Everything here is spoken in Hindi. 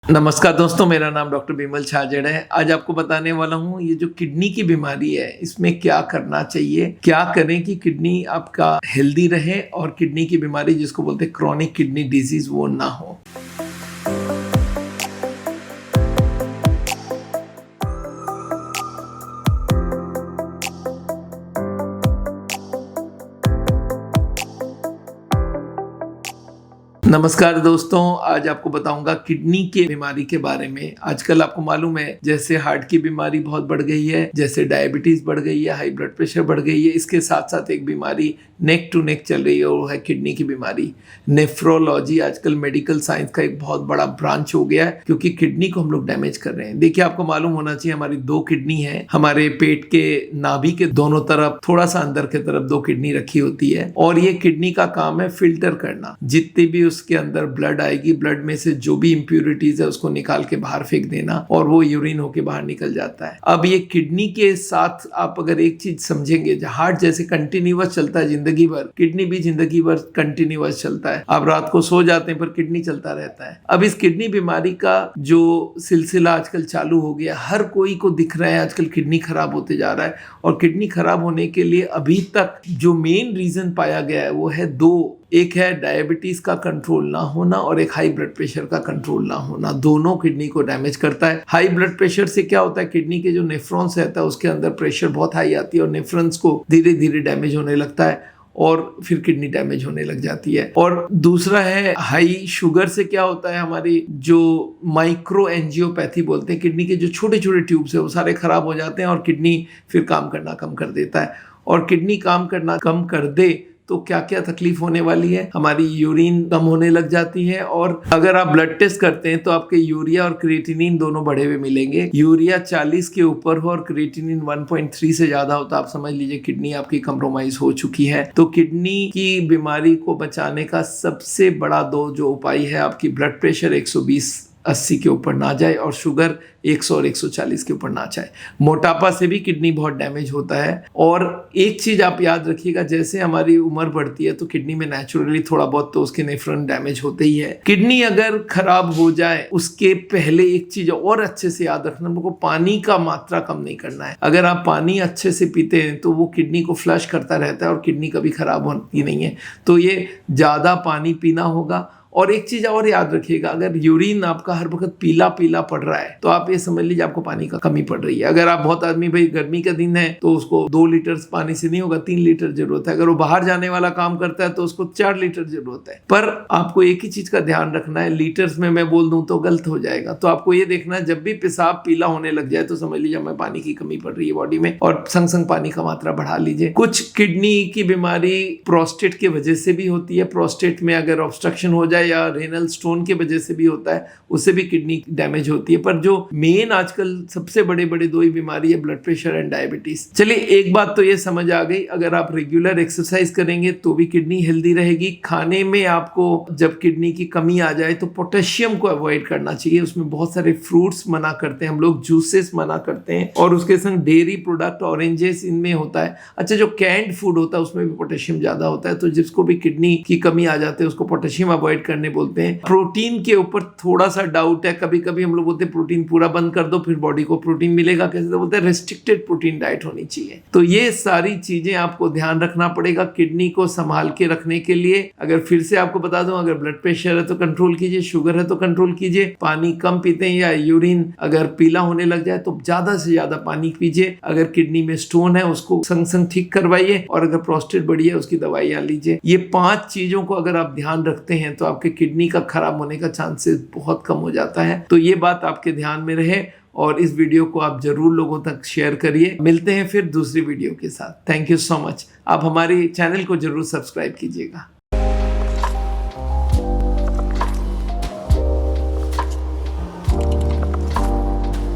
नमस्कार दोस्तों, मेरा नाम डॉक्टर बिमल छाजेड़ है। आज आपको बताने वाला हूँ ये जो किडनी की बीमारी है इसमें क्या करना चाहिए, क्या करें कि किडनी आपका हेल्दी रहे और किडनी की बीमारी जिसको बोलते हैं क्रॉनिक किडनी डिजीज वो ना हो। नमस्कार दोस्तों, आज आपको बताऊंगा किडनी के बीमारी के बारे में। आजकल आपको मालूम है जैसे हार्ट की बीमारी बहुत बढ़ गई है, जैसे डायबिटीज बढ़ गई है, हाई ब्लड प्रेशर बढ़ गई है। इसके साथ साथ एक बीमारी नेक टू नेक चल रही है, वो है किडनी की बीमारी। नेफ्रोलॉजी आजकल मेडिकल साइंस का एक बहुत बड़ा ब्रांच हो गया है, क्योंकि किडनी को हम लोग डैमेज कर रहे हैं। देखिए, आपको मालूम होना चाहिए हमारी 2 किडनी है। हमारे पेट के नाभि के दोनों तरफ, थोड़ा सा अंदर के तरफ 2 किडनी रखी होती है, और ये किडनी का काम है फिल्टर करना। जितनी भी उसके अंदर ब्लड आएगी, ब्लड में से जो भी इंप्यूरिटीज है उसको निकाल के बाहर फेंक देना, और वो यूरिन होके बाहर निकल जाता है। अब ये किडनी के साथ आप अगर एक चीज समझेंगे, हार्ट जैसे कंटिन्यूअस चलता है जिंदगी भर, किडनी भी जिंदगी भर कंटिन्यूअस चलता है। आप रात को सो जाते हैं पर किडनी चलता रहता है। अब इस किडनी बीमारी का जो सिलसिला आजकल चालू हो गया, हर कोई को दिख रहा है आजकल किडनी खराब होते जा रहा है। और किडनी खराब होने के लिए अभी तक जो मेन रीजन पाया गया है वो है 2। एक है डायबिटीज का कंट्रोल ना होना, और एक हाई ब्लड प्रेशर का कंट्रोल ना होना। दोनों किडनी को डैमेज करता है। हाई ब्लड प्रेशर से क्या होता है, किडनी के जो नेफ्रॉन्स रहता है उसके अंदर प्रेशर बहुत हाई आती है, और नेफ्रॉन्स को धीरे धीरे डैमेज होने लगता है, और फिर किडनी डैमेज होने लग जाती है। और दूसरा है हाई शुगर से क्या होता है, हमारी जो माइक्रो एंजियोपैथी बोलते हैं, किडनी के जो छोटे छोटे ट्यूब्स है वो सारे खराब हो जाते हैं, और किडनी फिर काम करना कम कर देता है। और किडनी काम करना कम कर दे तो क्या क्या तकलीफ होने वाली है, हमारी यूरिन कम होने लग जाती है। और अगर आप ब्लड टेस्ट करते हैं तो आपके यूरिया और क्रिएटिनिन दोनों बढ़े हुए मिलेंगे। यूरिया 40 के ऊपर हो और क्रिएटिनिन 1.3 से ज्यादा हो तो आप समझ लीजिए किडनी आपकी कंप्रोमाइज हो चुकी है। तो किडनी की बीमारी को बचाने का सबसे बड़ा 2 जो उपाय है, आपकी ब्लड प्रेशर 120/80 के ऊपर ना जाए, और शुगर 100 और 140 के ऊपर ना जाए। मोटापा से भी किडनी बहुत डैमेज होता है। और एक चीज आप याद रखिएगा, जैसे हमारी उम्र बढ़ती है तो किडनी में नेचुरली थोड़ा बहुत तो उसके नेफ्रॉन डैमेज होते ही है। किडनी अगर खराब हो जाए उसके पहले एक चीज और अच्छे से याद रखना, हमको पानी का मात्रा कम नहीं करना है। अगर आप पानी अच्छे से पीते हैं तो वो किडनी को फ्लश करता रहता है और किडनी कभी खराब होती नहीं है। तो ये ज्यादा पानी पीना होगा। और एक चीज और याद रखिएगा, अगर यूरिन आपका हर वक्त पीला पीला पड़ रहा है तो आप ये समझ लीजिए आपको पानी का कमी पड़ रही है। अगर आप बहुत आदमी, भाई गर्मी का दिन है तो उसको 2 लीटर पानी से नहीं होगा, 3 लीटर जरूरत है। अगर वो बाहर जाने वाला काम करता है तो उसको 4 लीटर जरूरत है। पर आपको एक ही चीज का ध्यान रखना है, लीटर्स में मैं बोल दूं तो गलत हो जाएगा। तो आपको ये देखना है, जब भी पेशाब पीला होने लग जाए तो समझ लीजिए हमें पानी की कमी पड़ रही है बॉडी में, और संग संग पानी का मात्रा बढ़ा लीजिए। कुछ किडनी की बीमारी प्रोस्टेट की वजह से भी होती है। प्रोस्टेट में अगर ऑब्स्ट्रक्शन हो जाए या रेनल स्टोन की वजह से भी होता है, उससे भी किडनी डैमेज होती है। पर जो मेन आजकल सबसे बड़े बड़े 2 ही बीमारी है, ब्लड प्रेशर एंड डायबिटीज। चलिए, एक बात तो ये समझ आ गई, अगर आप रेगुलर एक्सरसाइज करेंगे तो भी किडनी हेल्दी रहेगी। खाने में आपको जब किडनी की कमी आ जाए तो पोटेशियम को अवॉइड करना चाहिए। उसमें बहुत सारे फ्रूट्स मना करते हैं हम लोग, जूसेस मना करते हैं, और उसके संग डेयरी प्रोडक्ट, ऑरेंजेस, इनमें होता है। अच्छा, जो कैंड फूड होता है उसमें भी पोटेशियम ज्यादा होता है। तो जिसको भी किडनी की कमी आ जाती है उसको पोटेशियम अवॉइड करने बोलते हैं। प्रोटीन के ऊपर थोड़ा सा डाउट है, कभी कभी हम लोग बोलते हैं प्रोटीन पूरा बंद कर दो फिर बॉडी को प्रोटीन मिलेगा कैसे, तो बोलते हैं रेस्ट्रिक्टेड प्रोटीन डाइट होनी चाहिए। तो ये सारी चीजें आपको ध्यान रखना पड़ेगा किडनी को संभाल के रखने के लिए। अगर फिर से आपको बता दूं, अगर ब्लड प्रेशर है तो कंट्रोल कीजिए, शुगर है तो कंट्रोल कीजिए, पानी कम पीते हैं या यूरिन अगर पीला होने लग जाए तो ज्यादा से ज्यादा पानी पीजिए। अगर किडनी में स्टोन है उसको संग संग ठीक करवाइए, और अगर प्रोस्टेट बढ़ी है उसकी दवाइयां लीजिए। ये 5 चीजों को अगर आप ध्यान रखते हैं तो आपके किडनी का खराब होने का चांसेस बहुत कम हो जाता है। तो ये बात आपके ध्यान में रहे, और इस वीडियो को आप जरूर लोगों तक शेयर करिए। मिलते हैं फिर दूसरी वीडियो के साथ। Thank you so much. आप हमारे चैनल को जरूर सब्सक्राइब कीजिएगा।